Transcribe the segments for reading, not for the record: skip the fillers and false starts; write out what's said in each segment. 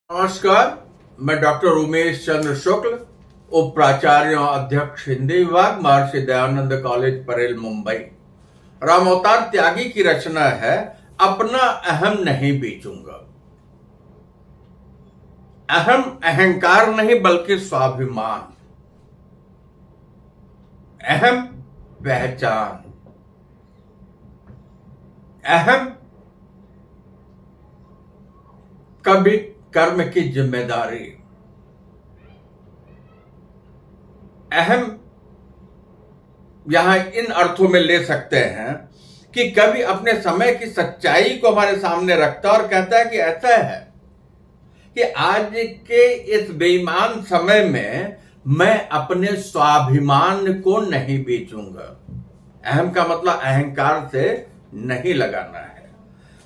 नमस्कार। मैं डॉक्टर उमेश चंद्र शुक्ल, उप प्राचार्य और अध्यक्ष हिंदी विभाग, महर्षि दयानंद कॉलेज परेल, मुंबई। राम अवतार त्यागी की रचना है अपना अहम नहीं बेचूंगा। अहम अहंकार नहीं बल्कि स्वाभिमान, अहम पहचान, अहम कभी कर्म की जिम्मेदारी, अहम यहां इन अर्थों में ले सकते हैं कि कभी अपने समय की सच्चाई को हमारे सामने रखता और कहता है कि ऐसा है कि आज के इस बेईमान समय में मैं अपने स्वाभिमान को नहीं बेचूंगा। अहम का मतलब अहंकार से नहीं लगाना है।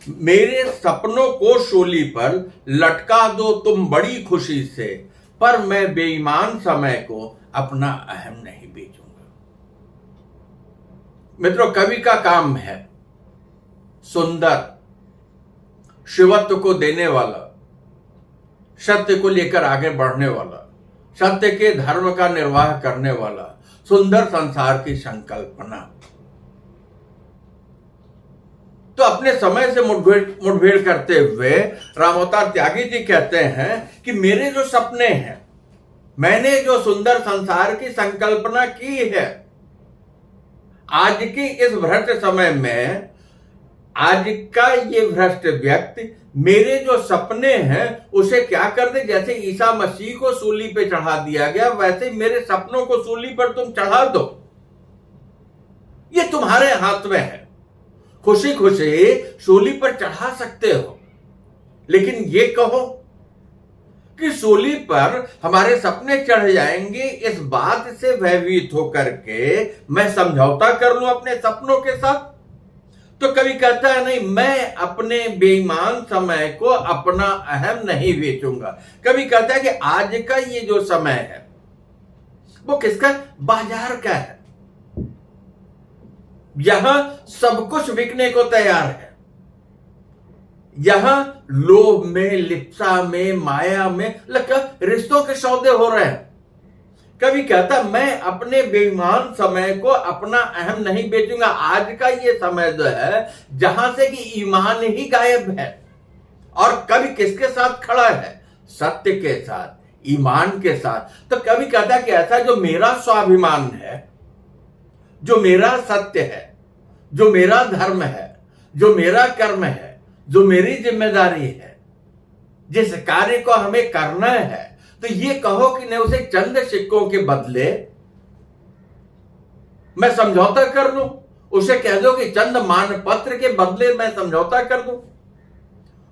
मेरे सपनों को शूली पर लटका दो तुम बड़ी खुशी से, पर मैं बेईमान समय को अपना अहम नहीं बेचूंगा। मित्रों, कवि का काम है सुंदर, शिवत्व को देने वाला, सत्य को लेकर आगे बढ़ने वाला, सत्य के धर्म का निर्वाह करने वाला, सुंदर संसार की संकल्पना। तो अपने समय से मुठभेड़ करते हुए राम अवतार त्यागी जी कहते हैं कि मेरे जो सपने हैं, मैंने जो सुंदर संसार की संकल्पना की है, आज की इस भ्रष्ट समय में आज का ये भ्रष्ट व्यक्ति मेरे जो सपने हैं उसे क्या कर दे। जैसे ईसा मसीह को सूली पे चढ़ा दिया गया, वैसे मेरे सपनों को सूली पर तुम चढ़ा दो। ये तुम्हारे हाथ में है। खुशी खुशी सूली पर चढ़ा सकते हो, लेकिन ये कहो कि सूली पर हमारे सपने चढ़ जाएंगे, इस बात से भयभीत होकर के मैं समझौता कर लूं अपने सपनों के साथ। तो कभी कहता है नहीं, मैं अपने बेईमान समय को अपना अहम नहीं बेचूंगा। कभी कहता है कि आज का ये जो समय है वो किसका? बाजार का है। यहां सब कुछ बिकने को तैयार है। यहां लोभ में, लिप्सा में, माया में लगा रिश्तों के सौदे हो रहे हैं। कभी कहता मैं अपने बेईमान समय को अपना अहम नहीं बेचूंगा। आज का ये समय जो है जहां से कि ईमान ही गायब है, और कभी किसके साथ खड़ा है? सत्य के साथ, ईमान के साथ। तो कभी कहता कि ऐसा जो मेरा स्वाभिमान है, जो मेरा सत्य है, जो मेरा धर्म है, जो मेरा कर्म है, जो मेरी जिम्मेदारी है, जिस कार्य को हमें करना है, तो ये कहो कि नहीं उसे चंद सिक्कों के बदले मैं समझौता कर लूं। उसे कह दो कि चंद मान पत्र के बदले मैं समझौता कर दूं।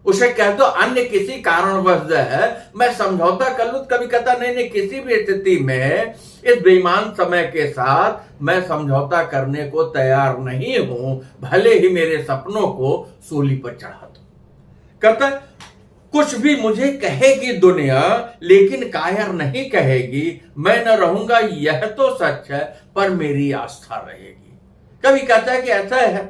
उसे कह दो अन्य किसी कारणवश जो है मैं समझौता कर लूं। कभी कहता नहीं नहीं, किसी भी स्थिति में इस बेईमान समय के साथ मैं समझौता करने को तैयार नहीं हूं, भले ही मेरे सपनों को सूली पर चढ़ा दो। कहता कुछ भी मुझे कहेगी दुनिया, लेकिन कायर नहीं कहेगी। मैं न रहूंगा यह तो सच है, पर मेरी आस्था रहेगी। कभी कहता है कि ऐसा है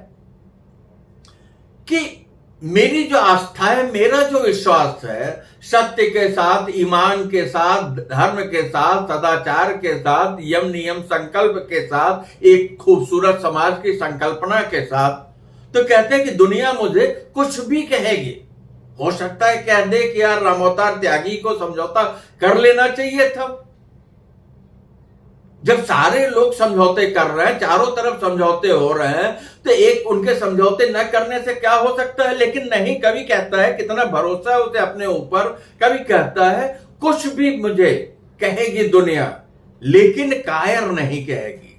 कि मेरी जो आस्था है, मेरा जो विश्वास है, सत्य के साथ, ईमान के साथ, धर्म के साथ, सदाचार के साथ, यम नियम संकल्प के साथ, एक खूबसूरत समाज की संकल्पना के साथ, तो कहते हैं कि दुनिया मुझे कुछ भी कहेगी। हो सकता है कह दे कि यार राम अवतार त्यागी को समझौता कर लेना चाहिए था। जब सारे लोग समझौते कर रहे हैं, चारों तरफ समझौते हो रहे हैं, तो एक उनके समझौते न करने से क्या हो सकता है? लेकिन नहीं, कभी कहता है, कितना भरोसा है उसे अपने ऊपर, कभी कहता है कुछ भी मुझे कहेगी दुनिया, लेकिन कायर नहीं कहेगी।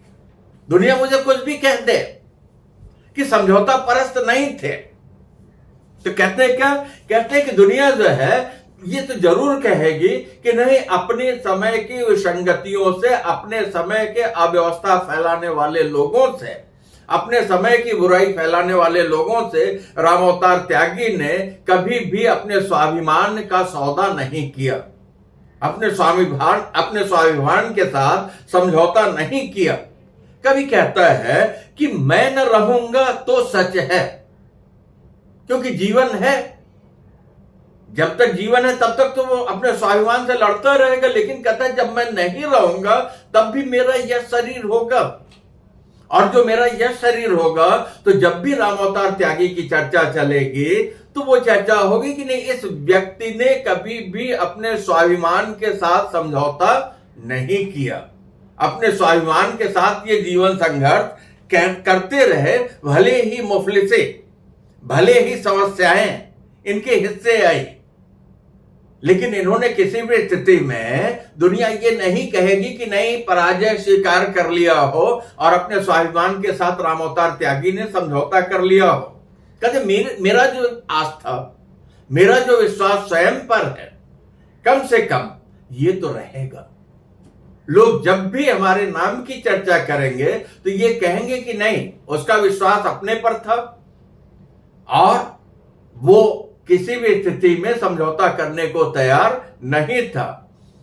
दुनिया मुझे कुछ भी कह दे कि समझौता परस्त नहीं थे, तो कहते हैं क्या? कहते हैं कि दुनिया जो है ये तो जरूर कहेगी कि नहीं, अपने समय की विसंगतियों से, अपने समय के अव्यवस्था फैलाने वाले लोगों से, अपने समय की बुराई फैलाने वाले लोगों से राम अवतार त्यागी ने कभी भी अपने स्वाभिमान का सौदा नहीं किया, अपने स्वाभिमान के साथ समझौता नहीं किया। कभी कहता है कि मैं न रहूंगा तो सच है, क्योंकि जीवन है, जब तक जीवन है तब तक तो वो अपने स्वाभिमान से लड़ता रहेगा, लेकिन कहता है जब मैं नहीं रहूंगा तब भी मेरा यह शरीर होगा, और जो मेरा यह शरीर होगा तो जब भी रामावतार त्यागी की चर्चा चलेगी तो वो चर्चा होगी कि नहीं, इस व्यक्ति ने कभी भी अपने स्वाभिमान के साथ समझौता नहीं किया, अपने स्वाभिमान के साथ ये जीवन संघर्ष करते रहे, भले ही मुफलिसे, भले ही समस्याएं इनके हिस्से आई, लेकिन इन्होंने किसी भी स्थिति में, दुनिया ये नहीं कहेगी कि नहीं पराजय स्वीकार कर लिया हो और अपने स्वाभिमान के साथ रामावतार त्यागी ने समझौता कर लिया हो। कहते मेरा जो आस्था, मेरा जो विश्वास स्वयं पर है, कम से कम ये तो रहेगा। लोग जब भी हमारे नाम की चर्चा करेंगे तो ये कहेंगे कि नहीं, उसका विश्वास अपने पर था और वो किसी भी स्थिति में समझौता करने को तैयार नहीं था।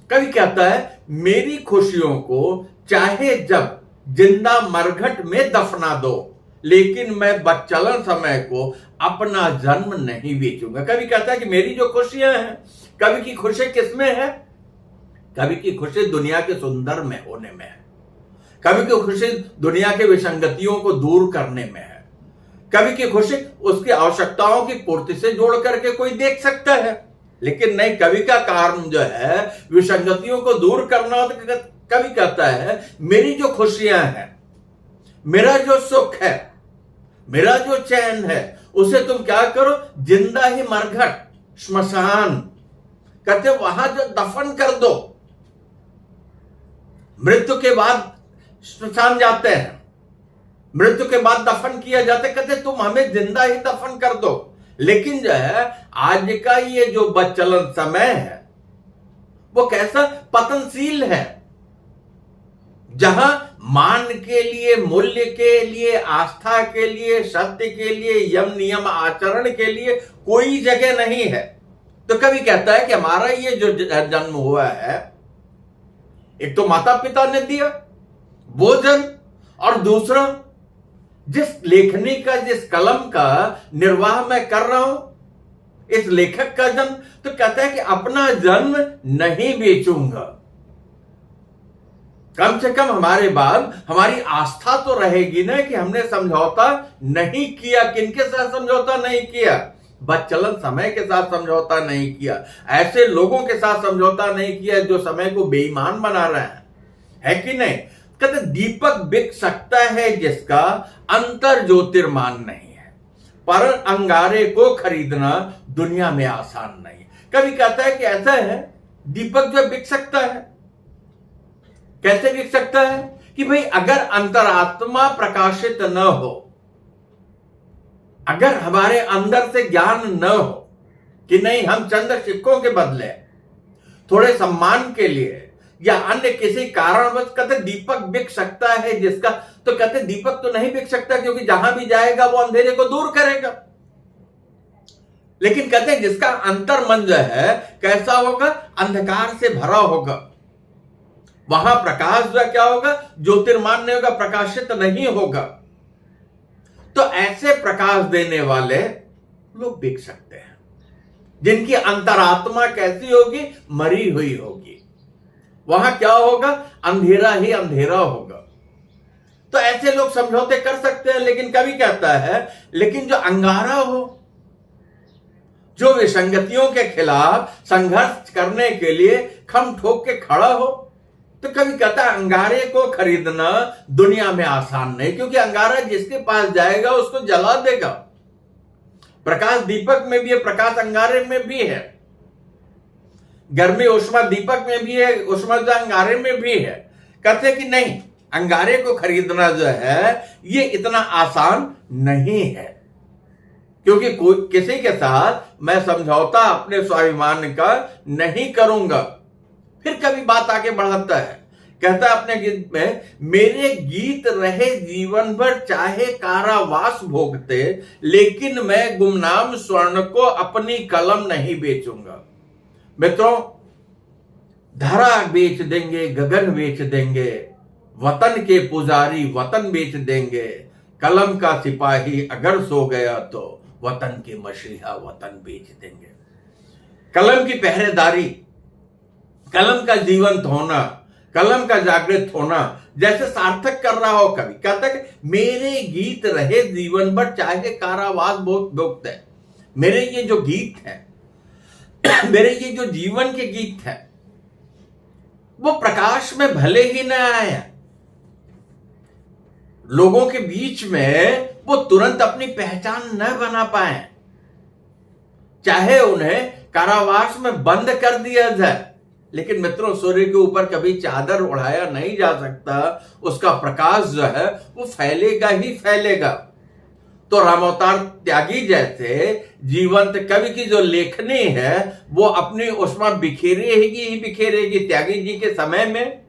कभी कहता है मेरी खुशियों को चाहे जब जिंदा मरघट में दफना दो, लेकिन मैं बच्चलन समय को अपना जन्म नहीं बेचूंगा। कभी कहता है कि मेरी जो खुशियां हैं, कभी की खुशी किसमें है? कभी की खुशी दुनिया के सुंदर में होने में है, कभी की खुशी दुनिया के विसंगतियों को दूर करने में है, कभी की खुशी उसकी आवश्यकताओं की पूर्ति से जोड़ करके कोई देख सकता है, लेकिन नहीं, कवि का कारण जो है विसंगतियों को दूर करना। तो कवि कहता है मेरी जो खुशियां हैं, मेरा जो सुख है, मेरा जो चैन है, उसे तुम क्या करो, जिंदा ही मरघट, श्मशान, कहते वहां जो दफन कर दो। मृत्यु के बाद श्मशान जाते हैं, मृत्यु के बाद दफन किया जाता है, कहते तुम हमें जिंदा ही दफन कर दो। लेकिन जो है आज का ये जो बच्चलन समय है वो कैसा पतनशील है, जहां मान के लिए, मूल्य के लिए, आस्था के लिए, सत्य के लिए, यम नियम आचरण के लिए कोई जगह नहीं है। तो कभी कहता है कि हमारा ये जो जन्म हुआ है, एक तो माता पिता ने दिया वो जन्म, और दूसरा जिस लेखनी का, जिस कलम का निर्वाह मैं कर रहा हूं, इस लेखक का जन्म। तो कहता है कि अपना जन्म नहीं बेचूंगा। कम से कम हमारे बाद हमारी आस्था तो रहेगी ना कि हमने समझौता नहीं किया। किनके साथ समझौता नहीं किया? बच्चलन समय के साथ समझौता नहीं किया, ऐसे लोगों के साथ समझौता नहीं किया जो समय को बेईमान बना रहे हैं, है कि नहीं? कहते दीपक बिक सकता है जिसका अंतर ज्योतिर्मान नहीं है, पर अंगारे को खरीदना दुनिया में आसान नहीं। कभी कहता है कि ऐसा है, दीपक जो बिक सकता है, कैसे बिक सकता है? कि भाई अगर अंतरात्मा प्रकाशित न हो, अगर हमारे अंदर से ज्ञान न हो कि नहीं हम चंद सिक्कों के बदले थोड़े सम्मान के लिए या अन्य किसी कारणवश, कहते दीपक बिक सकता है जिसका, तो कहते दीपक तो नहीं बिक सकता क्योंकि जहां भी जाएगा वो अंधेरे को दूर करेगा। लेकिन कहते हैं जिसका अंतर मन जो है कैसा होगा, अंधकार से भरा होगा, वहां प्रकाश जो क्या होगा, ज्योतिर्मान नहीं होगा, प्रकाशित नहीं होगा। तो ऐसे प्रकाश देने वाले लोग बिक सकते हैं जिनकी अंतरात्मा कैसी होगी, मरी हुई होगी। वहां क्या होगा, अंधेरा ही अंधेरा होगा। तो ऐसे लोग समझौते कर सकते हैं। लेकिन कभी कहता है, लेकिन जो अंगारा हो, जो विसंगतियों के खिलाफ संघर्ष करने के लिए खम ठोक के खड़ा हो, तो कभी कहता है अंगारे को खरीदना दुनिया में आसान नहीं, क्योंकि अंगारा जिसके पास जाएगा उसको जला देगा। प्रकाश दीपक में भी है, प्रकाश अंगारे में भी है, गर्मी उष्मा दीपक में भी है, उष्मा जो अंगारे में भी है। कहते कि नहीं, अंगारे को खरीदना जो है ये इतना आसान नहीं है, क्योंकि कोई किसी के साथ मैं समझौता अपने स्वाभिमान का नहीं करूंगा। फिर कभी बात आगे बढ़ाता है, कहता है अपने गीत में, मेरे गीत रहे जीवन भर चाहे कारावास भोगते, लेकिन मैं गुमनाम स्वर्ण को अपनी कलम नहीं बेचूंगा। मित्रों, धरा बेच देंगे, गगन बेच देंगे, वतन के पुजारी वतन बेच देंगे, कलम का सिपाही अगर सो गया तो वतन के मशीहा वतन बेच देंगे। कलम की पहरेदारी, कलम का जीवंत होना, कलम का जागृत होना जैसे सार्थक कर रहा हो। कवि कहता है मेरे गीत रहे जीवन भर चाहे कारावास बहुत भुक्त है। मेरे ये जो गीत है, मेरे ये जो जीवन के गीत है, वो प्रकाश में भले ही न आया, लोगों के बीच में वो तुरंत अपनी पहचान न बना पाए, चाहे उन्हें कारावास में बंद कर दिया जाए, लेकिन मित्रों सूर्य के ऊपर कभी चादर उड़ाया नहीं जा सकता। उसका प्रकाश जो है वो फैलेगा ही फैलेगा। तो रामावतार त्यागी जैसे जीवंत कवि की जो लेखनी है वो अपनी उष्मा बिखेरेगी ही बिखेरेगी त्यागी जी के समय में।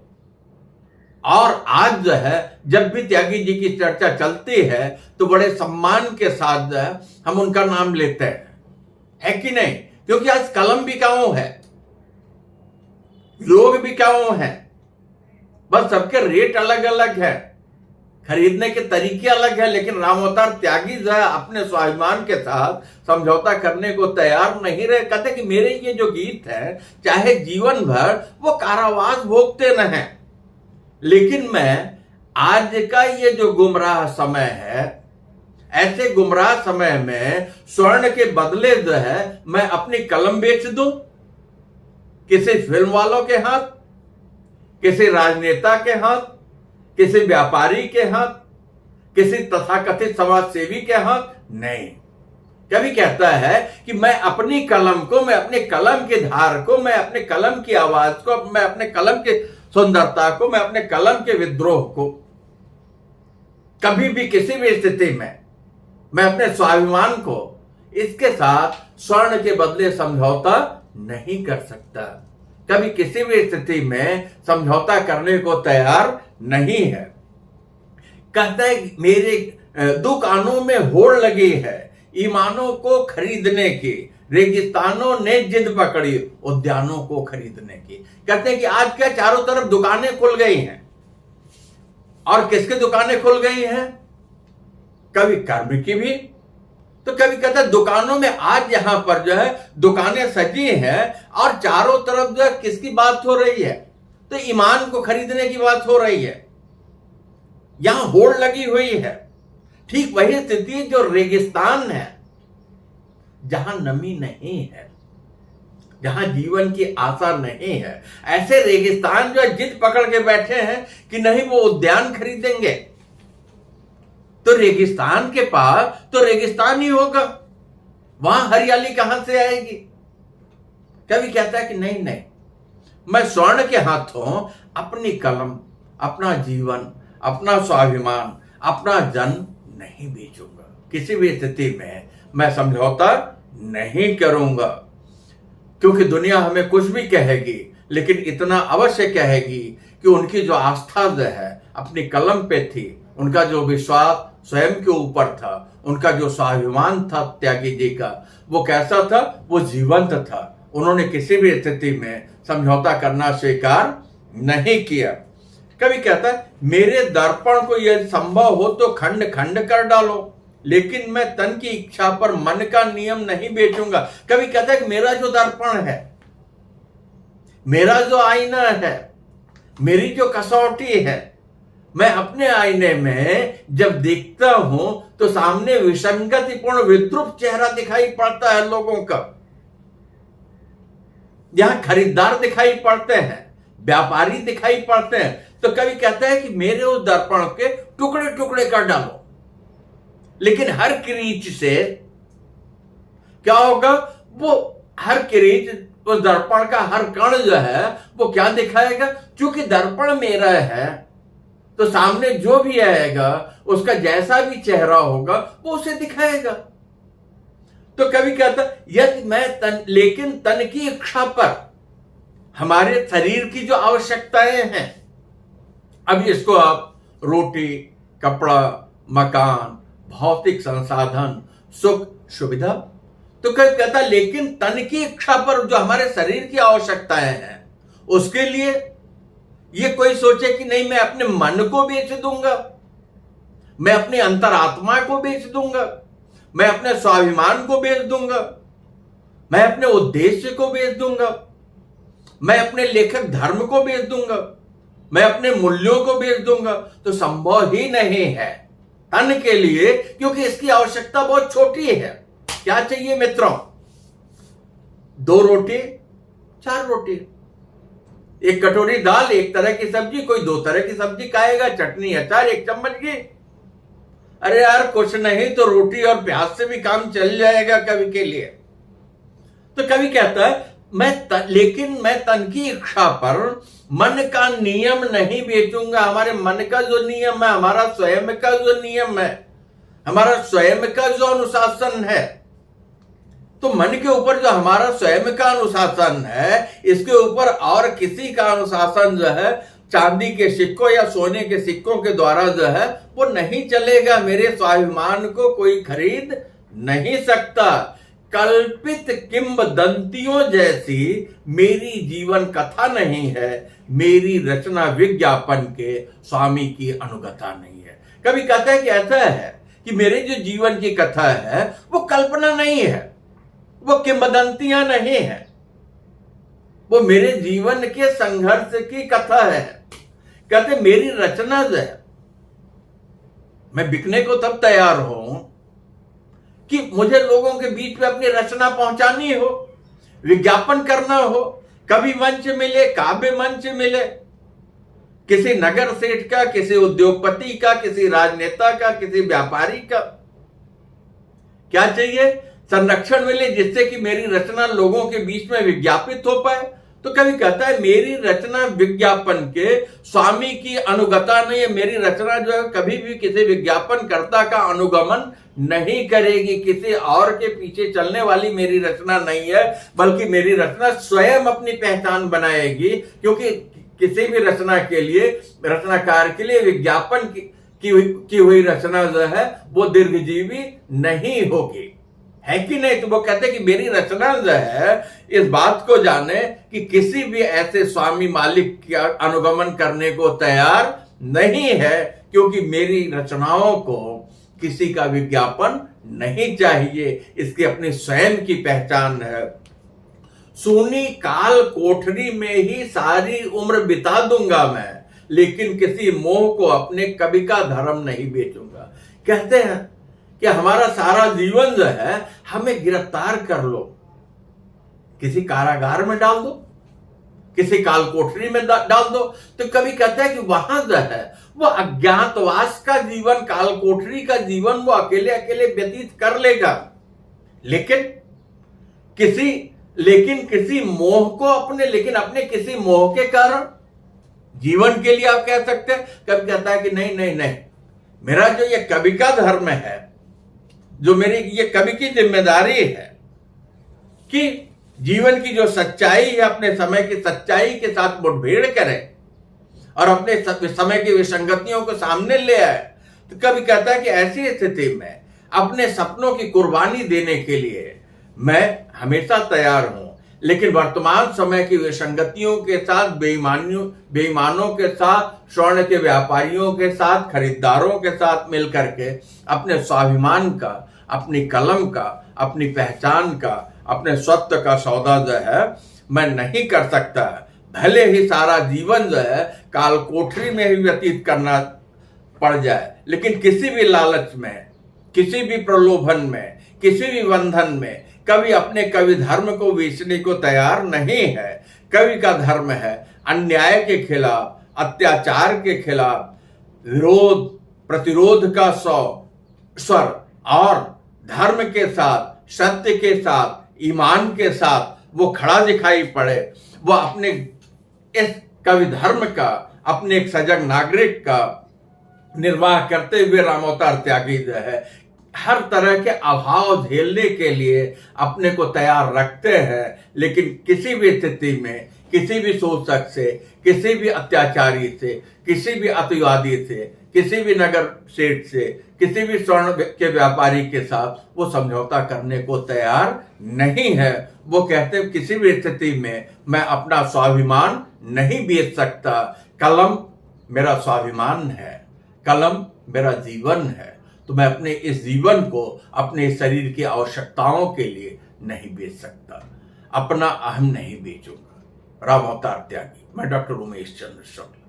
और आज जो है जब भी त्यागी जी की चर्चा चलती है तो बड़े सम्मान के साथ जो है हम उनका नाम लेते हैं, है कि नहीं? क्योंकि आज कलम बिकाऊ है, लोग बिकाऊ हैं, बस सबके रेट अलग अलग है, खरीदने के तरीके अलग है। लेकिन रामावतार त्यागी जो है अपने स्वाभिमान के साथ समझौता करने को तैयार नहीं रहे। कहते कि मेरे ये जो गीत है चाहे जीवन भर वो कारावास भोगते न हैं, लेकिन मैं आज का ये जो गुमराह समय है, ऐसे गुमराह समय में स्वर्ण के बदले जो है मैं अपनी कलम बेच दूं किसी फिल्म वालों के हाथ, किसी राजनेता के हाथ, किसी व्यापारी के हाथ, किसी तथाकथित समाज सेवी के हाथ? नहीं। कवि कहता है कि मैं अपनी कलम को, मैं अपने कलम के धार को, मैं अपने कलम की आवाज को, मैं अपने कलम के सुंदरता को, मैं अपने कलम के विद्रोह को कभी भी किसी भी स्थिति में मैं अपने स्वाभिमान को इसके साथ स्वर्ण के बदले समझौता नहीं कर सकता। कभी किसी भी स्थिति में समझौता करने को तैयार नहीं है। कहता है मेरे दुकानों में होड़ लगी है ईमानों को खरीदने की, रेगिस्तानों ने जिद पकड़ी उद्यानों को खरीदने की। कहते हैं कि आज क्या चारों तरफ दुकानें खुल गई हैं। और किसकी दुकानें खुल गई हैं? कभी कर्म की भी। तो कभी कहता है दुकानों में आज यहां पर जो है दुकानें सजी हैं और चारों तरफ जो है किसकी बात हो रही है? तो ईमान को खरीदने की बात हो रही है, यहां होड़ लगी हुई है। ठीक वही स्थिति जो रेगिस्तान है, जहां नमी नहीं है, जहां जीवन की आशा नहीं है, ऐसे रेगिस्तान जो है जिद पकड़ के बैठे हैं कि नहीं वो उद्यान खरीदेंगे। तो रेगिस्तान के पास तो रेगिस्तान ही होगा, वहां हरियाली कहां से आएगी? कभी कहता है कि नहीं नहीं, मैं स्वर्ण के हाथों अपनी कलम, अपना जीवन, अपना स्वाभिमान, अपना जन नहीं बेचूंगा। किसी भी स्थिति में मैं समझौता नहीं करूंगा। क्योंकि दुनिया हमें कुछ भी कहेगी, लेकिन इतना अवश्य कहेगी कि उनकी जो आस्था जो है अपनी कलम पे थी, उनका जो विश्वास स्वयं के ऊपर था, उनका जो स्वाभिमान था त्यागी जी का, वो कैसा था? वो जीवंत था। उन्होंने किसी भी स्थिति में समझौता करना स्वीकार नहीं किया। कभी कहता है मेरे दर्पण को यदि संभव हो तो खंड खंड कर डालो, लेकिन मैं तन की इच्छा पर मन का नियम नहीं बेचूंगा। कभी कहता है कि मेरा जो दर्पण है, मेरा जो आईना है, मेरी जो कसौटी है, मैं अपने आईने में जब देखता हूं तो सामने विसंगतिपूर्ण विद्रुप चेहरा दिखाई पड़ता है लोगों का। यहां खरीदार दिखाई पड़ते हैं, व्यापारी दिखाई पड़ते हैं। तो कभी कहता है कि मेरे उस दर्पण के टुकड़े टुकड़े कर डालो, लेकिन हर क्रीच से क्या होगा? वो हर क्रीच, उस दर्पण का हर कण जो है वो क्या दिखाएगा? क्योंकि दर्पण मेरा है तो सामने जो भी आएगा उसका जैसा भी चेहरा होगा वो उसे दिखाएगा। तो कभी कहता यदि मैं लेकिन तन की इच्छा पर, हमारे शरीर की जो आवश्यकताएं हैं, अभी इसको आप रोटी, कपड़ा, मकान, भौतिक संसाधन, सुख, सुविधा, तो कभी कहता लेकिन तन की इच्छा पर जो हमारे शरीर की आवश्यकताएं हैं, उसके लिए ये कोई सोचे कि नहीं मैं अपने मन को बेच दूंगा, मैं अपनी अंतरात्मा को बेच दूंगा, मैं अपने स्वाभिमान को बेच दूंगा, मैं अपने उद्देश्य को बेच दूंगा, मैं अपने लेखक धर्म को बेच दूंगा, मैं अपने मूल्यों को बेच दूंगा, तो संभव ही नहीं है तन के लिए, क्योंकि इसकी आवश्यकता बहुत छोटी है। क्या चाहिए मित्रों? 2 रोटी, 4 रोटी, 1 कटोरी दाल, 1 तरह की सब्जी, कोई 2 तरह की सब्जी खाएगा, चटनी अचार 1 चम्मच घी। अरे यार कुछ नहीं तो रोटी और प्याज से भी काम चल जाएगा कवि के लिए। तो कवि कहता है लेकिन मैं तन की इच्छा पर मन का नियम नहीं बेचूंगा। हमारे मन का जो नियम है, हमारा स्वयं का जो नियम है, हमारा स्वयं का जो अनुशासन है, तो मन के ऊपर जो हमारा स्वयं का अनुशासन है, इसके ऊपर और किसी का अनुशासन जो है चांदी के सिक्कों या सोने के सिक्कों के द्वारा जो है वो नहीं चलेगा। मेरे स्वाभिमान को कोई खरीद नहीं सकता। कल्पित किंवदंतियों जैसी मेरी जीवन कथा नहीं है, मेरी रचना विज्ञापन के स्वामी की अनुगता नहीं है। कभी कहता है कि ऐसा है कि मेरे जो जीवन की कथा है वो कल्पना नहीं है, वो किंवदंतियां नहीं है, वो मेरे जीवन के संघर्ष की कथा है। कहते मेरी रचना जो है, मैं बिकने को तब तैयार हूं कि मुझे लोगों के बीच में अपनी रचना पहुंचानी हो, विज्ञापन करना हो, कभी मंच मिले, काव्य मंच मिले, किसी नगर सेठ का, किसी उद्योगपति का, किसी राजनेता का, किसी व्यापारी का। क्या चाहिए? संरक्षण मिले जिससे कि मेरी रचना लोगों के बीच में विज्ञापित हो पाए। तो कभी कहता है मेरी रचना विज्ञापन के स्वामी की अनुगता नहीं है। मेरी रचना जो है कभी भी किसी विज्ञापन कर्ता का अनुगमन नहीं करेगी, किसी और के पीछे चलने वाली मेरी रचना नहीं है, बल्कि मेरी रचना स्वयं अपनी पहचान बनाएगी। क्योंकि किसी भी रचना के लिए, रचनाकार के लिए विज्ञापन की हुई रचना जो है वो दीर्घजीवी नहीं होगी, है कि नहीं? तो वो कहते हैं कि मेरी रचना जो है इस बात को जाने कि किसी भी ऐसे स्वामी मालिक का अनुगमन करने को तैयार नहीं है, क्योंकि मेरी रचनाओं को किसी का विज्ञापन नहीं चाहिए, इसकी अपनी स्वयं की पहचान है। सूनी काल कोठरी में ही सारी उम्र बिता दूंगा मैं, लेकिन किसी मोह को अपने कवि का धर्म नहीं बेचूंगा। कहते हैं कि हमारा सारा जीवन जो है हमें गिरफ्तार कर लो, किसी कारागार में डाल दो, किसी काल कोठरी में डाल दो, तो कभी कहता है कि वहां जो है वो अज्ञातवास का जीवन, काल कोठरी का जीवन वो अकेले अकेले व्यतीत कर लेगा, लेकिन किसी मोह को अपने किसी मोह के कारण जीवन के लिए आप कह सकते हैं। कभी कहता है कि नहीं, मेरा जो ये कवि का धर्म है, जो मेरी ये कवि की जिम्मेदारी है कि जीवन की जो सच्चाई है अपने समय की सच्चाई के साथ मुठभेड़ करे और अपने समय की विसंगतियों को सामने ले आए। तो कभी कहता है कि ऐसी स्थिति में अपने सपनों की कुर्बानी देने के लिए मैं हमेशा तैयार हूं, लेकिन वर्तमान समय की विसंगतियों के साथ, बेईमानों के साथ, स्वर्ण के व्यापारियों के साथ, खरीदारों के साथ मिलकर के अपने स्वाभिमान का, अपनी कलम का, अपनी पहचान का, अपने स्वत्व का सौदा जो है मैं नहीं कर सकता। भले ही सारा जीवन जो है काल कोठरी में ही व्यतीत करना पड़ जाए, लेकिन किसी भी लालच में, किसी भी प्रलोभन में, किसी भी बंधन में कवि अपने कवि धर्म को बेचने को तैयार नहीं है। कवि का धर्म है अन्याय के खिलाफ, अत्याचार के खिलाफ विरोध, प्रतिरोध का स्वर, और धर्म के साथ, सत्य के साथ, ईमान के साथ वो खड़ा दिखाई पड़े। वो अपने इस कवि धर्म का, अपने एक सजग नागरिक का निर्वाह करते हुए रामोतार त्यागी जो है हर तरह के अभाव झेलने के लिए अपने को तैयार रखते हैं, लेकिन किसी भी स्थिति में, किसी भी शोषक से, किसी भी अत्याचारी से, किसी भी अतिवादी से, किसी भी नगर सेठ से, किसी भी स्वर्ण के व्यापारी के साथ वो समझौता करने को तैयार नहीं है। वो कहते हैं किसी भी स्थिति में मैं अपना स्वाभिमान नहीं बेच सकता। कलम मेरा स्वाभिमान है, कलम मेरा जीवन है, तो मैं अपने इस जीवन को अपने शरीर की आवश्यकताओं के लिए नहीं बेच सकता, अपना अहम नहीं बेचूंगा। राम अवतार त्यागी। मैं डॉक्टर उमेश चंद्र शुक्ल।